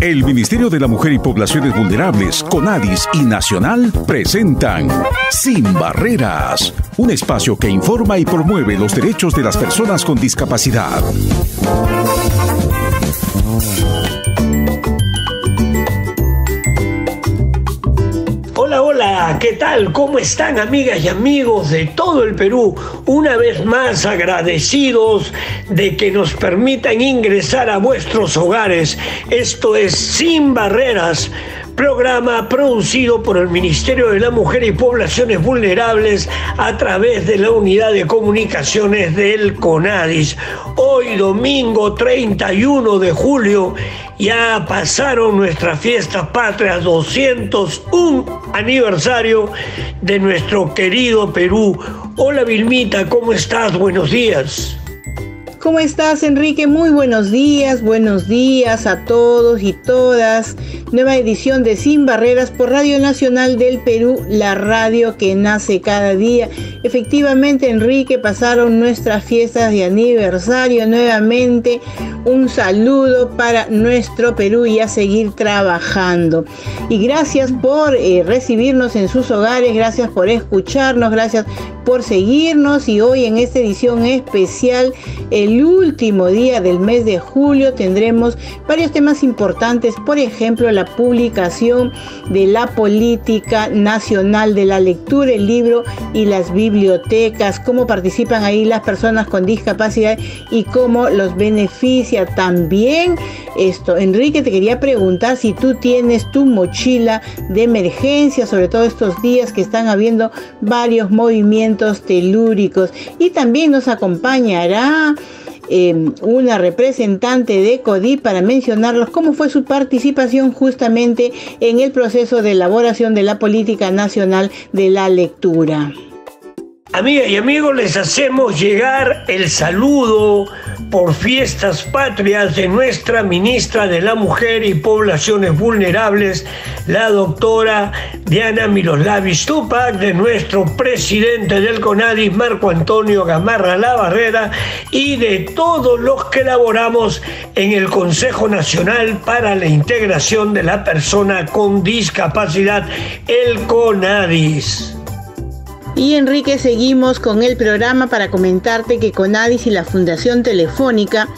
El Ministerio de la Mujer y Poblaciones Vulnerables, CONADIS y Nacional presentan Sin Barreras, un espacio que informa y promueve los derechos de las personas con discapacidad. Hola, ¿qué tal? ¿Cómo están, amigas y amigos de todo el Perú? Una vez más agradecidos de que nos permitan ingresar a vuestros hogares. Esto es Sin Barreras, programa producido por el Ministerio de la Mujer y Poblaciones Vulnerables a través de la Unidad de Comunicaciones del CONADIS. Hoy, domingo 31 de julio, ya pasaron nuestras fiestas patrias, 201 aniversario de nuestro querido Perú. Hola Vilmita, ¿cómo estás? Buenos días. ¿Cómo estás, Enrique? Muy buenos días a todos y todas. Nueva edición de Sin Barreras por Radio Nacional del Perú, la radio que nace cada día. Efectivamente, Enrique, pasaron nuestras fiestas de aniversario nuevamente. Un saludo para nuestro Perú y a seguir trabajando. Y gracias por recibirnos en sus hogares, gracias por escucharnos, gracias por seguirnos. Y hoy en esta edición especial, el último día del mes de julio, tendremos varios temas importantes. Por ejemplo, la publicación de la Política Nacional de la Lectura, el libro y las bibliotecas, cómo participan ahí las personas con discapacidad y cómo los beneficia también esto. Enrique, te quería preguntar si tú tienes tu mochila de emergencia, sobre todo estos días que están habiendo varios movimientos telúricos. Y también nos acompañará una representante de CODI para mencionarlos cómo fue su participación justamente en el proceso de elaboración de la Política Nacional de la Lectura. Amigas y amigos, les hacemos llegar el saludo por fiestas patrias de nuestra ministra de la Mujer y Poblaciones Vulnerables, la doctora Diana Miroslavis Tupac, de nuestro presidente del CONADIS, Marco Antonio Gamarra Labarrera, y de todos los que laboramos en el Consejo Nacional para la Integración de la Persona con Discapacidad, el CONADIS. Y Enrique, seguimos con el programa para comentarte que CONADIS y la Fundación Telefónica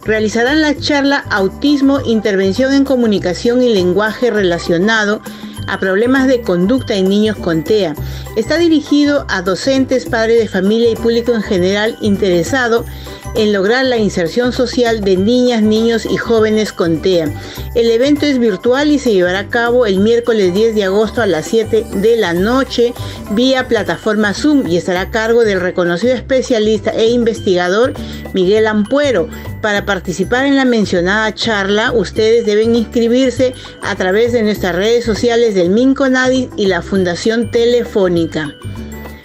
realizarán la charla Autismo, Intervención en Comunicación y Lenguaje relacionado a problemas de conducta en niños con TEA. Está dirigido a docentes, padres de familia y público en general interesado en lograr la inserción social de niñas, niños y jóvenes con TEA. El evento es virtual y se llevará a cabo el miércoles 10 de agosto a las 7 de la noche vía plataforma Zoom y estará a cargo del reconocido especialista e investigador Miguel Ampuero. Para participar en la mencionada charla, ustedes deben inscribirse a través de nuestras redes sociales del MinCONADIS y la Fundación Telefónica.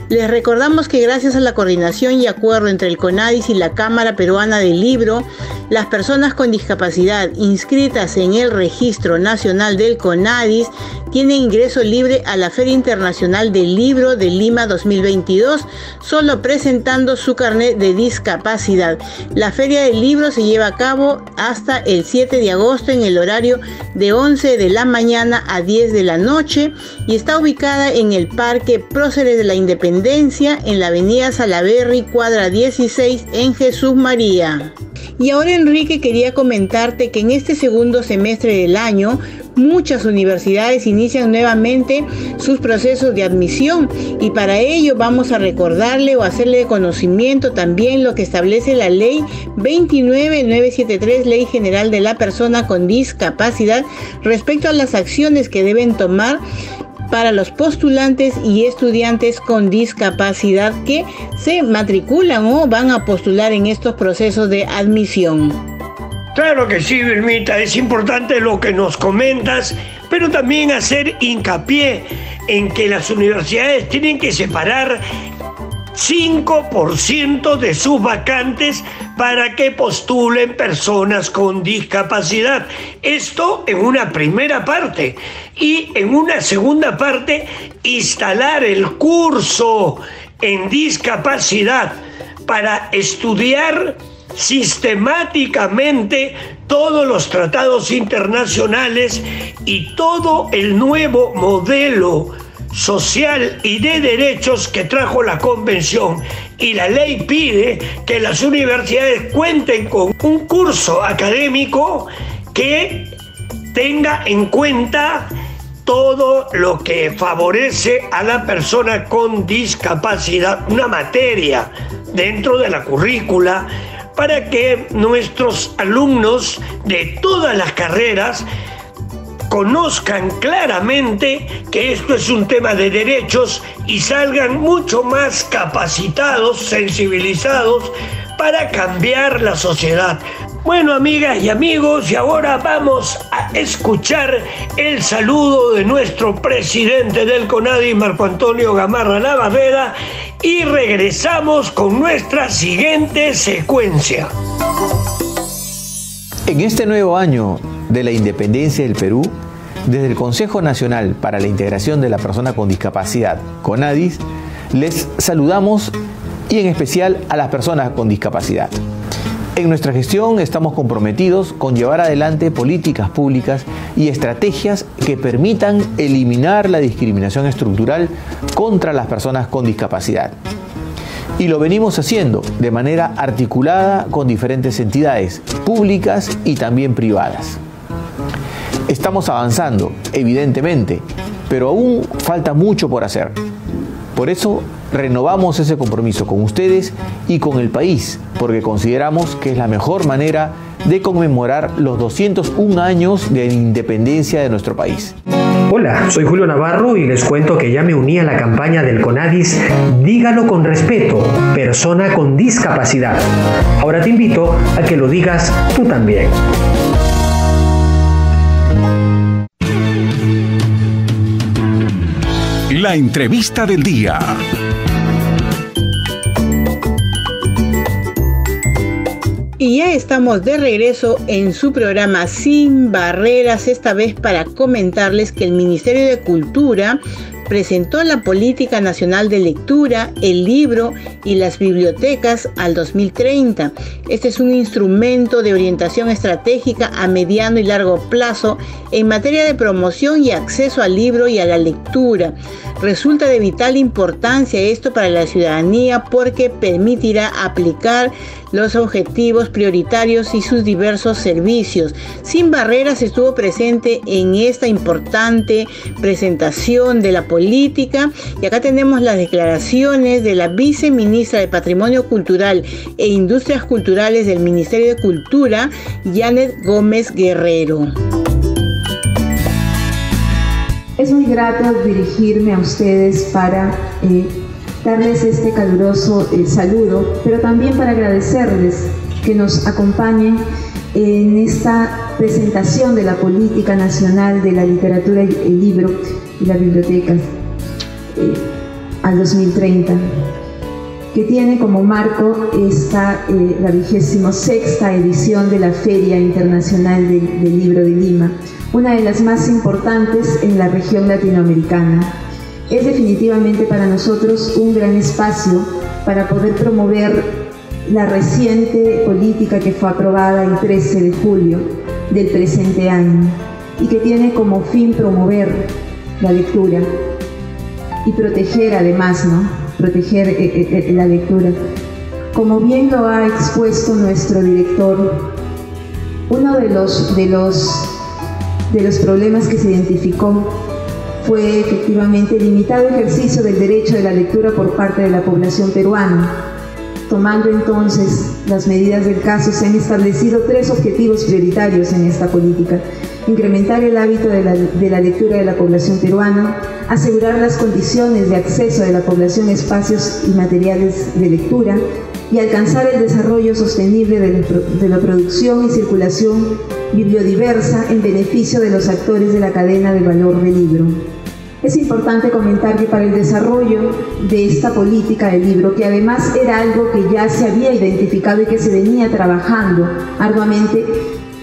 Les recordamos que gracias a la coordinación y acuerdo entre el CONADIS y la Cámara Peruana del Libro, las personas con discapacidad inscritas en el Registro Nacional del CONADIS tienen ingreso libre a la Feria Internacional del Libro de Lima 2022, solo presentando su carnet de discapacidad. La Feria del Libro se lleva a cabo hasta el 7 de agosto en el horario de 11 de la mañana a 10 de la noche y está ubicada en el Parque Próceres de la Independencia, en la avenida Salaberry, cuadra 16, en Jesús María. Y ahora, Enrique, quería comentarte que en este segundo semestre del año, muchas universidades inician nuevamente sus procesos de admisión y para ello vamos a recordarle o hacerle de conocimiento también lo que establece la Ley 29973, Ley General de la Persona con Discapacidad, respecto a las acciones que deben tomar para los postulantes y estudiantes con discapacidad que se matriculan o van a postular en estos procesos de admisión. Claro que sí, Vilmita, es importante lo que nos comentas, pero también hacer hincapié en que las universidades tienen que separar 5% de sus vacantes para que postulen personas con discapacidad. Esto en una primera parte. Y en una segunda parte, instalar el curso en discapacidad para estudiar sistemáticamente todos los tratados internacionales y todo el nuevo modelo social y de derechos que trajo la Convención, y la ley pide que las universidades cuenten con un curso académico que tenga en cuenta todo lo que favorece a la persona con discapacidad, una materia dentro de la currícula, para que nuestros alumnos de todas las carreras conozcan claramente que esto es un tema de derechos y salgan mucho más capacitados, sensibilizados para cambiar la sociedad. Bueno, amigas y amigos, y ahora vamos a escuchar el saludo de nuestro presidente del CONADIS, Marco Antonio Gamarra Navarrete, y regresamos con nuestra siguiente secuencia. En este nuevo año de la independencia del Perú, desde el Consejo Nacional para la Integración de la Persona con Discapacidad, CONADIS, les saludamos, y en especial a las personas con discapacidad. En nuestra gestión estamos comprometidos con llevar adelante políticas públicas y estrategias que permitan eliminar la discriminación estructural contra las personas con discapacidad. Y lo venimos haciendo de manera articulada con diferentes entidades públicas y también privadas. Estamos avanzando, evidentemente, pero aún falta mucho por hacer. Por eso renovamos ese compromiso con ustedes y con el país, porque consideramos que es la mejor manera de conmemorar los 201 años de independencia de nuestro país. Hola, soy Julio Navarro y les cuento que ya me uní a la campaña del CONADIS Dígalo con respeto, persona con discapacidad. Ahora te invito a que lo digas tú también. La entrevista del día. Y ya estamos de regreso en su programa Sin Barreras, esta vez para comentarles que el Ministerio de Cultura presentó la Política Nacional de Lectura, el libro y las bibliotecas al 2030. Este es un instrumento de orientación estratégica a mediano y largo plazo en materia de promoción y acceso al libro y a la lectura. Resulta de vital importancia esto para la ciudadanía porque permitirá aplicar los objetivos prioritarios y sus diversos servicios. Sin Barreras estuvo presente en esta importante presentación de la política, y acá tenemos las declaraciones de la viceministra de Patrimonio Cultural e Industrias Culturales del Ministerio de Cultura, Janet Gómez Guerrero. Es muy grato dirigirme a ustedes para darles este caluroso saludo, pero también para agradecerles que nos acompañen en esta presentación de la Política Nacional de la Literatura, el libro y las bibliotecas al 2030, que tiene como marco la 26ª edición de la Feria Internacional del Libro de Lima, una de las más importantes en la región latinoamericana. Es definitivamente para nosotros un gran espacio para poder promover la reciente política que fue aprobada el 13 de julio del presente año y que tiene como fin promover la lectura y proteger además, proteger la lectura. Como bien lo ha expuesto nuestro director, uno de los problemas que se identificó fue efectivamente el limitado ejercicio del derecho de la lectura por parte de la población peruana. Tomando entonces las medidas del caso, se han establecido 3 objetivos prioritarios en esta política: incrementar el hábito de la lectura de la población peruana, asegurar las condiciones de acceso de la población a espacios y materiales de lectura, y alcanzar el desarrollo sostenible de la producción y circulación bibliodiversa en beneficio de los actores de la cadena de valor del libro. Es importante comentar que para el desarrollo de esta política del libro, que además era algo que ya se había identificado y que se venía trabajando arduamente,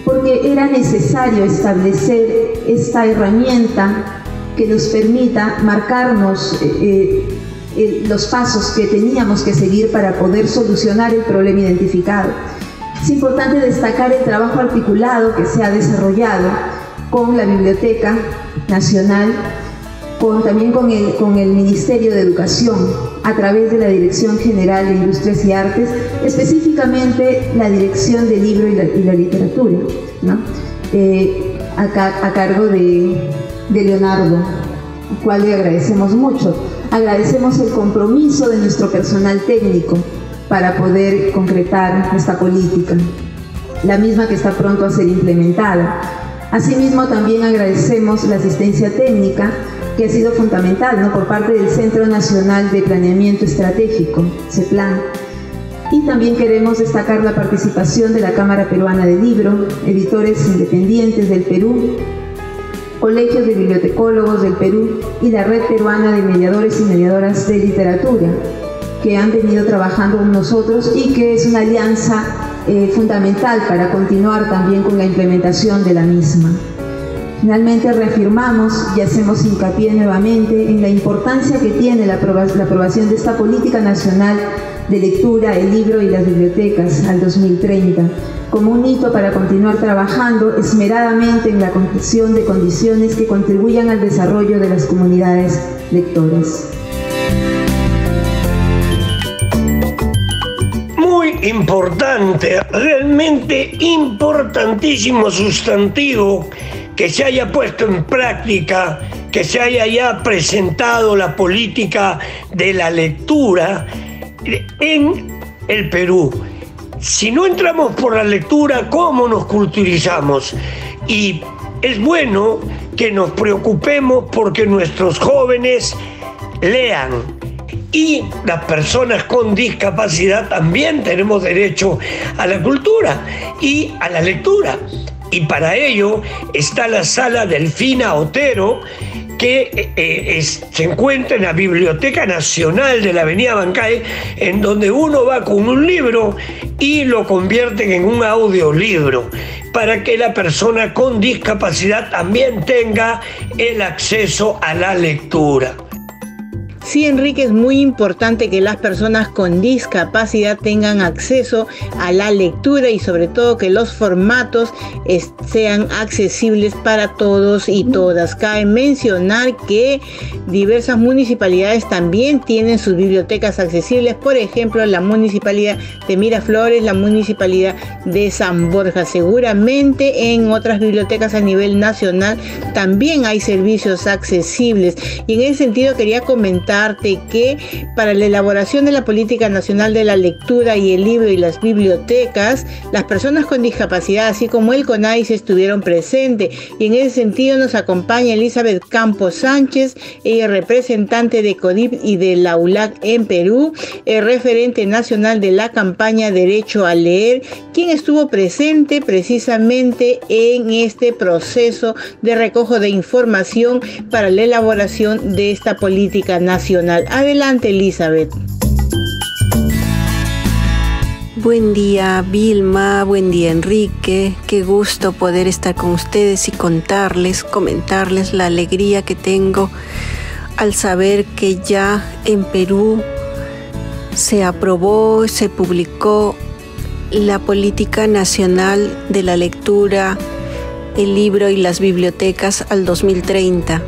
porque era necesario establecer esta herramienta que nos permita marcarnos los pasos que teníamos que seguir para poder solucionar el problema identificado. Es importante destacar el trabajo articulado que se ha desarrollado con la Biblioteca Nacional, también con el Ministerio de Educación, a través de la Dirección General de Industrias y Artes, específicamente la Dirección del Libro y la Literatura, ¿no? A cargo de Leonardo, al cual le agradecemos mucho. Agradecemos el compromiso de nuestro personal técnico para poder concretar esta política, la misma que está pronto a ser implementada. Asimismo, también agradecemos la asistencia técnica que ha sido fundamental, ¿no?, por parte del Centro Nacional de Planeamiento Estratégico, CEPLAN. Y también queremos destacar la participación de la Cámara Peruana del Libro, Editores Independientes del Perú, Colegios de Bibliotecólogos del Perú y la Red Peruana de Mediadores y Mediadoras de Literatura, que han venido trabajando con nosotros y que es una alianza fundamental para continuar también con la implementación de la misma. Finalmente reafirmamos y hacemos hincapié nuevamente en la importancia que tiene la aprobación de esta Política Nacional de Lectura, el Libro y las Bibliotecas al 2030, como un hito para continuar trabajando esmeradamente en la concreción de condiciones que contribuyan al desarrollo de las comunidades lectoras. Muy importante, realmente importantísimo sustantivo que se haya puesto en práctica, que se haya ya presentado la política de la lectura en el Perú. Si no entramos por la lectura, ¿cómo nos culturizamos? Y es bueno que nos preocupemos porque nuestros jóvenes lean. Y las personas con discapacidad también tenemos derecho a la cultura y a la lectura. Y para ello está la Sala Delfina Otero, que se encuentra en la Biblioteca Nacional de la Avenida Bancay, en donde uno va con un libro y lo convierten en un audiolibro, para que la persona con discapacidad también tenga el acceso a la lectura. Sí, Enrique, es muy importante que las personas con discapacidad tengan acceso a la lectura y sobre todo que los formatos sean accesibles para todos y todas. Cabe mencionar que diversas municipalidades también tienen sus bibliotecas accesibles, por ejemplo, la municipalidad de Miraflores, la municipalidad de San Borja. Seguramente en otras bibliotecas a nivel nacional también hay servicios accesibles. Y en ese sentido quería comentar que para la elaboración de la Política Nacional de la Lectura y el Libro y las Bibliotecas, las personas con discapacidad, así como el CONADIS, estuvieron presentes. Y en ese sentido nos acompaña Elizabeth Campos Sánchez, ella es representante de CODIP y de la ULAC en Perú, referente nacional de la campaña Derecho a Leer, quien estuvo presente precisamente en este proceso de recojo de información para la elaboración de esta política nacional. Adelante, Elizabeth. Buen día, Vilma, buen día, Enrique. Qué gusto poder estar con ustedes y comentarles la alegría que tengo al saber que ya en Perú se aprobó, se publicó la Política Nacional de la Lectura, el Libro y las Bibliotecas al 2030.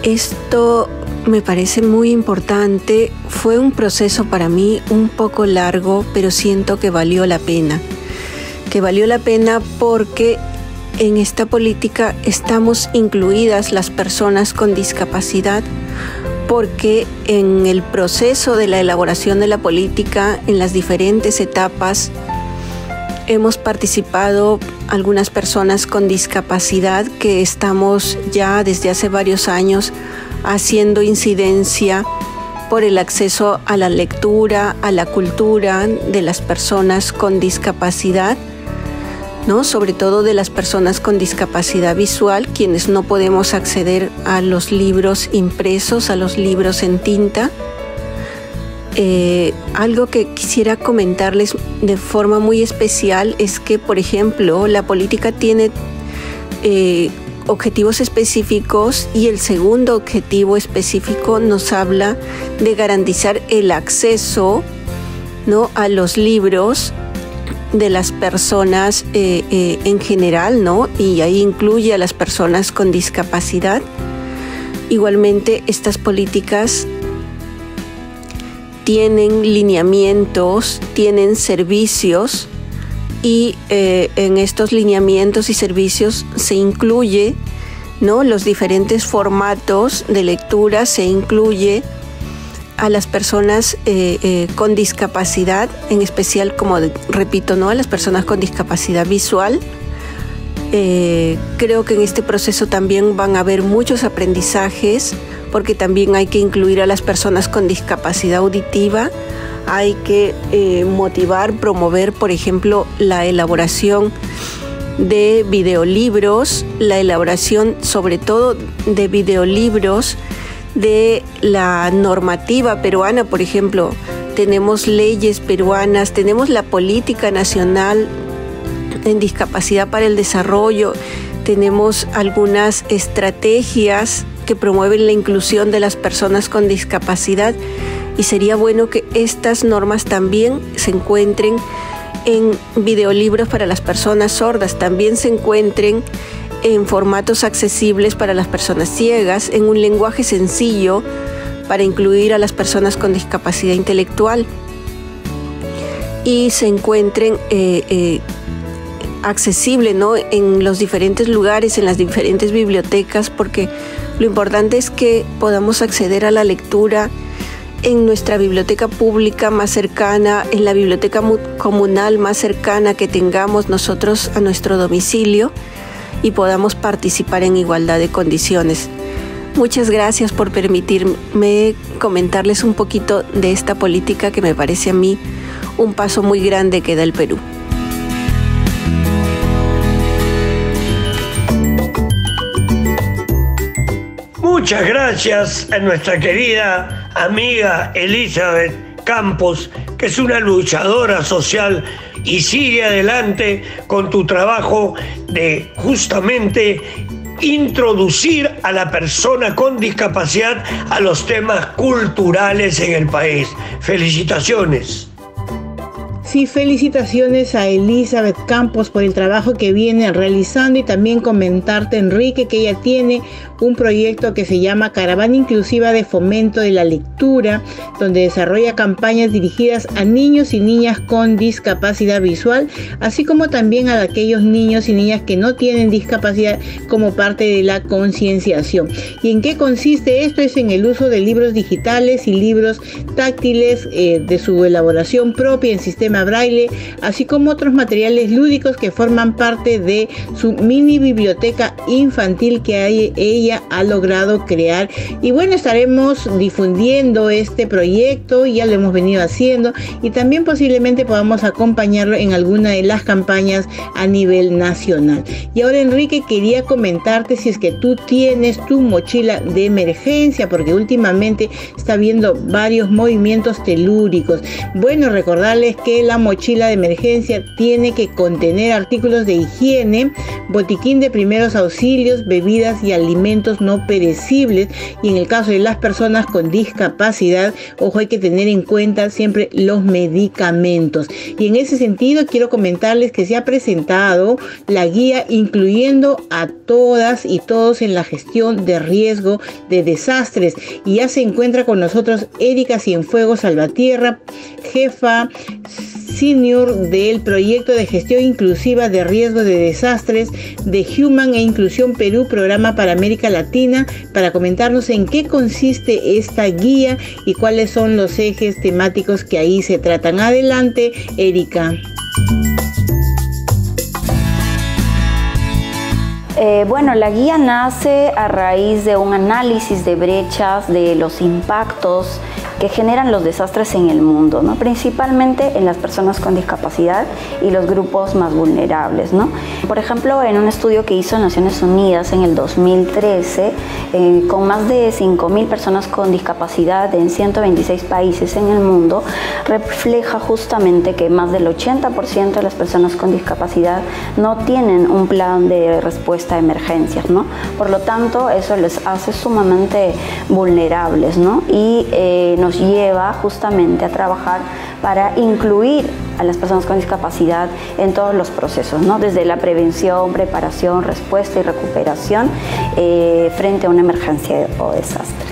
Esto me parece muy importante. Fue un proceso para mí un poco largo, pero siento que valió la pena. Que valió la pena porque en esta política estamos incluidas las personas con discapacidad, porque en el proceso de la elaboración de la política, en las diferentes etapas, hemos participado algunas personas con discapacidad que estamos ya desde hace varios años haciendo incidencia por el acceso a la lectura, a la cultura de las personas con discapacidad, ¿no? Sobre todo de las personas con discapacidad visual, quienes no podemos acceder a los libros impresos, a los libros en tinta. Algo que quisiera comentarles de forma muy especial es que, por ejemplo, la política tiene objetivos específicos y el segundo objetivo específico nos habla de garantizar el acceso, ¿no?, a los libros de las personas en general, ¿no? Y ahí incluye a las personas con discapacidad. Igualmente, estas políticas tienen lineamientos, tienen servicios, y en estos lineamientos y servicios se incluye, ¿no?, los diferentes formatos de lectura, se incluye a las personas con discapacidad, en especial, como repito, ¿no?, a las personas con discapacidad visual. Creo que en este proceso también van a haber muchos aprendizajes, porque también hay que incluir a las personas con discapacidad auditiva. Hay que motivar, promover, por ejemplo, la elaboración de videolibros, la elaboración sobre todo de videolibros de la normativa peruana. Por ejemplo, tenemos leyes peruanas, tenemos la política nacional en discapacidad para el desarrollo, tenemos algunas estrategias que promueven la inclusión de las personas con discapacidad, y sería bueno que estas normas también se encuentren en videolibros para las personas sordas, también se encuentren en formatos accesibles para las personas ciegas, en un lenguaje sencillo para incluir a las personas con discapacidad intelectual, y se encuentren accesible, ¿no?, en los diferentes lugares, en las diferentes bibliotecas, porque lo importante es que podamos acceder a la lectura en nuestra biblioteca pública más cercana, en la biblioteca comunal más cercana que tengamos nosotros a nuestro domicilio, y podamos participar en igualdad de condiciones. Muchas gracias por permitirme comentarles un poquito de esta política que me parece a mí un paso muy grande que da el Perú. Muchas gracias a nuestra querida amiga Elizabeth Campos, que es una luchadora social y sigue adelante con tu trabajo de justamente introducir a la persona con discapacidad a los temas culturales en el país. Felicitaciones. Sí, felicitaciones a Elizabeth Campos por el trabajo que viene realizando, y también comentarte, Enrique, que ella tiene un proyecto que se llama Caravana Inclusiva de Fomento de la Lectura, donde desarrolla campañas dirigidas a niños y niñas con discapacidad visual, así como también a aquellos niños y niñas que no tienen discapacidad, como parte de la concienciación. ¿Y en qué consiste esto? Es en el uso de libros digitales y libros táctiles de su elaboración propia en sistema braille, así como otros materiales lúdicos que forman parte de su mini biblioteca infantil que ella ha logrado crear. Y bueno, estaremos difundiendo este proyecto, ya lo hemos venido haciendo, y también posiblemente podamos acompañarlo en alguna de las campañas a nivel nacional. Y ahora, Enrique, quería comentarte si es que tú tienes tu mochila de emergencia, porque últimamente está habiendo varios movimientos telúricos. Bueno, recordarles que la mochila de emergencia tiene que contener artículos de higiene, botiquín de primeros auxilios, bebidas y alimentos no perecibles, y en el caso de las personas con discapacidad, ojo, hay que tener en cuenta siempre los medicamentos. Y en ese sentido quiero comentarles que se ha presentado la guía incluyendo a todas y todos en la gestión de riesgo de desastres, y ya se encuentra con nosotros Erika Cienfuegos Salvatierra, jefa senior del proyecto de gestión inclusiva de riesgo de desastres de Human e Inclusión Perú, programa para América Latina, para comentarnos en qué consiste esta guía y cuáles son los ejes temáticos que ahí se tratan. Adelante, Erika. Bueno, la guía nace a raíz de un análisis de brechas de los impactos que generan los desastres en el mundo, ¿no? Principalmente en las personas con discapacidad y los grupos más vulnerables, ¿no? Por ejemplo, en un estudio que hizo Naciones Unidas en el 2013, con más de 5.000 personas con discapacidad en 126 países en el mundo, refleja justamente que más del 80% de las personas con discapacidad no tienen un plan de respuesta a emergencias, ¿no? Por lo tanto, eso les hace sumamente vulnerables, ¿no? Y nos lleva justamente a trabajar para incluir a las personas con discapacidad en todos los procesos, ¿no? Desde la prevención, preparación, respuesta y recuperación frente a una emergencia o desastre.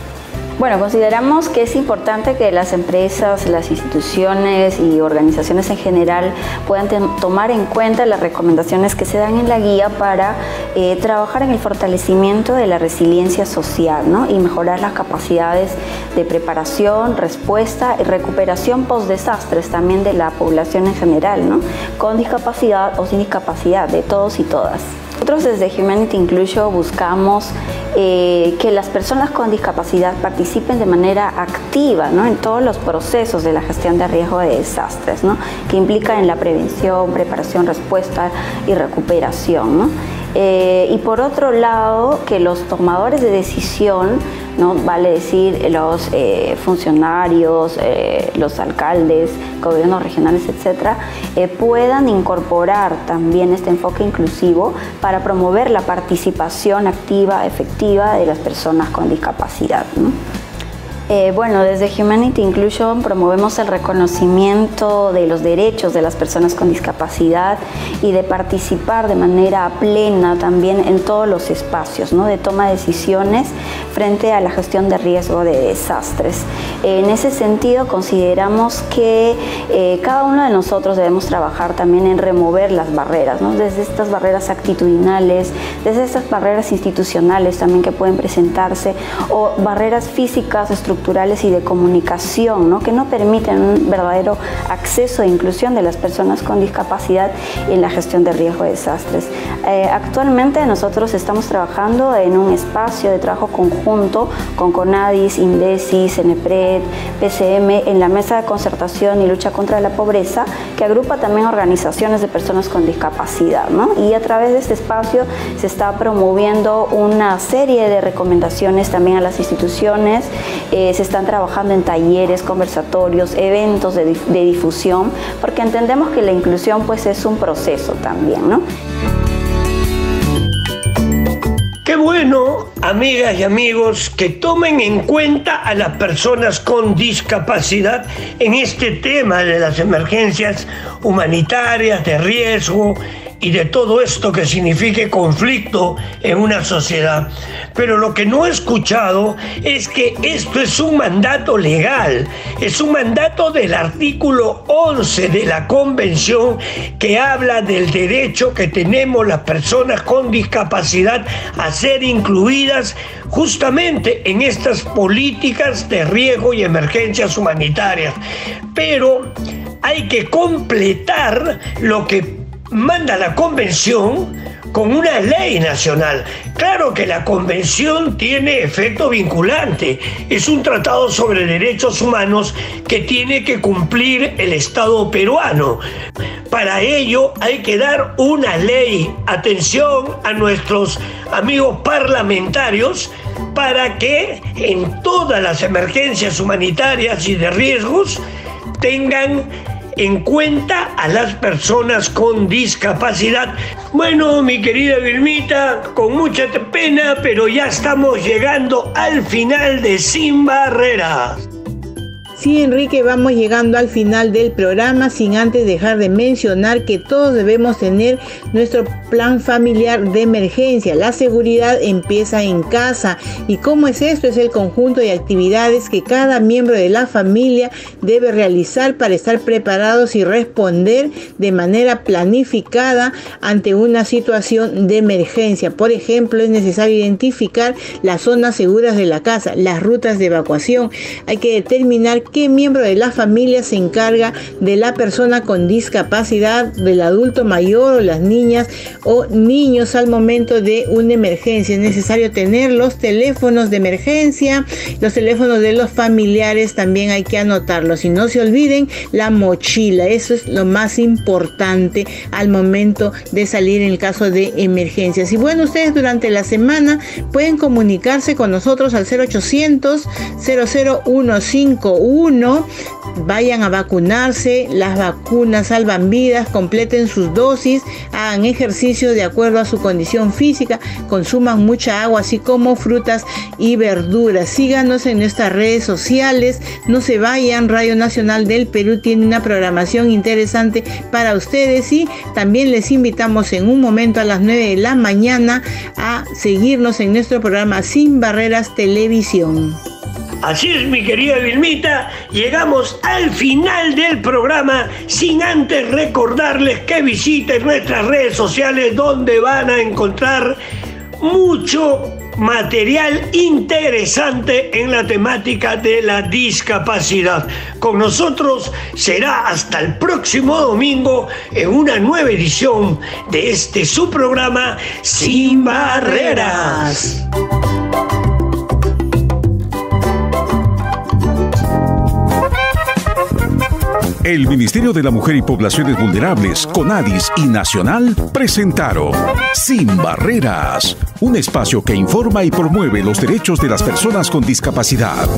Bueno, consideramos que es importante que las empresas, las instituciones y organizaciones en general puedan tomar en cuenta las recomendaciones que se dan en la guía para trabajar en el fortalecimiento de la resiliencia social, ¿no? Y mejorar las capacidades de preparación, respuesta y recuperación post-desastres también de la población en general, ¿no? Con discapacidad o sin discapacidad, de todos y todas. Nosotros desde Humanity Inclusion buscamos que las personas con discapacidad participen de manera activa, ¿no? En todos los procesos de la gestión de riesgo de desastres, ¿no? Que implica en la prevención, preparación, respuesta y recuperación, ¿no? Y por otro lado, que los tomadores de decisión, ¿no? Vale decir los funcionarios, los alcaldes, gobiernos regionales, etcétera, puedan incorporar también este enfoque inclusivo para promover la participación activa, efectiva de las personas con discapacidad, ¿no? Bueno, desde Humanity Inclusion promovemos el reconocimiento de los derechos de las personas con discapacidad y de participar de manera plena también en todos los espacios, ¿no? De toma de decisiones frente a la gestión de riesgo de desastres. En ese sentido, consideramos que cada uno de nosotros debemos trabajar también en remover las barreras, ¿no? Desde estas barreras actitudinales, desde estas barreras institucionales también que pueden presentarse, o barreras físicas, estructurales y de comunicación, ¿no? Que no permiten un verdadero acceso e inclusión de las personas con discapacidad en la gestión de riesgo de desastres. Actualmente nosotros estamos trabajando en un espacio de trabajo conjunto con CONADIS, INDECI, CENEPRED, PCM, en la Mesa de Concertación y Lucha contra la Pobreza, que agrupa también organizaciones de personas con discapacidad, ¿no? Y a través de este espacio se está promoviendo una serie de recomendaciones también a las instituciones. Se están trabajando en talleres, conversatorios, eventos de difusión, porque entendemos que la inclusión pues es un proceso también, ¿no? Qué bueno, amigas y amigos, que tomen en cuenta a las personas con discapacidad en este tema de las emergencias humanitarias, de riesgo y de todo esto que signifique conflicto en una sociedad. Pero lo que no he escuchado es que esto es un mandato legal, es un mandato del artículo 11 de la Convención, que habla del derecho que tenemos las personas con discapacidad a ser incluidas justamente en estas políticas de riesgo y emergencias humanitarias. Pero hay que completar lo que manda la Convención con una ley nacional. Claro que la Convención tiene efecto vinculante, es un tratado sobre derechos humanos que tiene que cumplir el Estado peruano. Para ello hay que dar una ley. Atención a nuestros amigos parlamentarios, para que en todas las emergencias humanitarias y de riesgos tengan en cuenta a las personas con discapacidad. Bueno, mi querida Vilmita, con mucha pena, pero ya estamos llegando al final de Sin Barreras. Sí, Enrique, vamos llegando al final del programa, sin antes dejar de mencionar que todos debemos tener nuestro plan familiar de emergencia. La seguridad empieza en casa. ¿Y cómo es esto? Es el conjunto de actividades que cada miembro de la familia debe realizar para estar preparados y responder de manera planificada ante una situación de emergencia. Por ejemplo, es necesario identificar las zonas seguras de la casa, las rutas de evacuación. Hay que determinar qué miembro de la familia se encarga de la persona con discapacidad, del adulto mayor o las niñas o niños al momento de una emergencia. Es necesario tener los teléfonos de emergencia, los teléfonos de los familiares, también hay que anotarlos. Y no se olviden la mochila, eso es lo más importante al momento de salir en el caso de emergencias. Y bueno, ustedes durante la semana pueden comunicarse con nosotros al 0800 00151 vayan a vacunarse. Las vacunas salvan vidas, completen sus dosis, hagan ejercicio de acuerdo a su condición física, consuman mucha agua, así como frutas y verduras. Síganos en nuestras redes sociales, no se vayan. Radio Nacional del Perú tiene una programación interesante para ustedes y también les invitamos en un momento a las 9 de la mañana a seguirnos en nuestro programa Sin Barreras Televisión. Así es, mi querida Vilmita, llegamos al final del programa sin antes recordarles que visiten nuestras redes sociales donde van a encontrar mucho material interesante en la temática de la discapacidad. Con nosotros será hasta el próximo domingo en una nueva edición de este su programa Sin Barreras. El Ministerio de la Mujer y Poblaciones Vulnerables, CONADIS y Nacional presentaron Sin Barreras, un espacio que informa y promueve los derechos de las personas con discapacidad.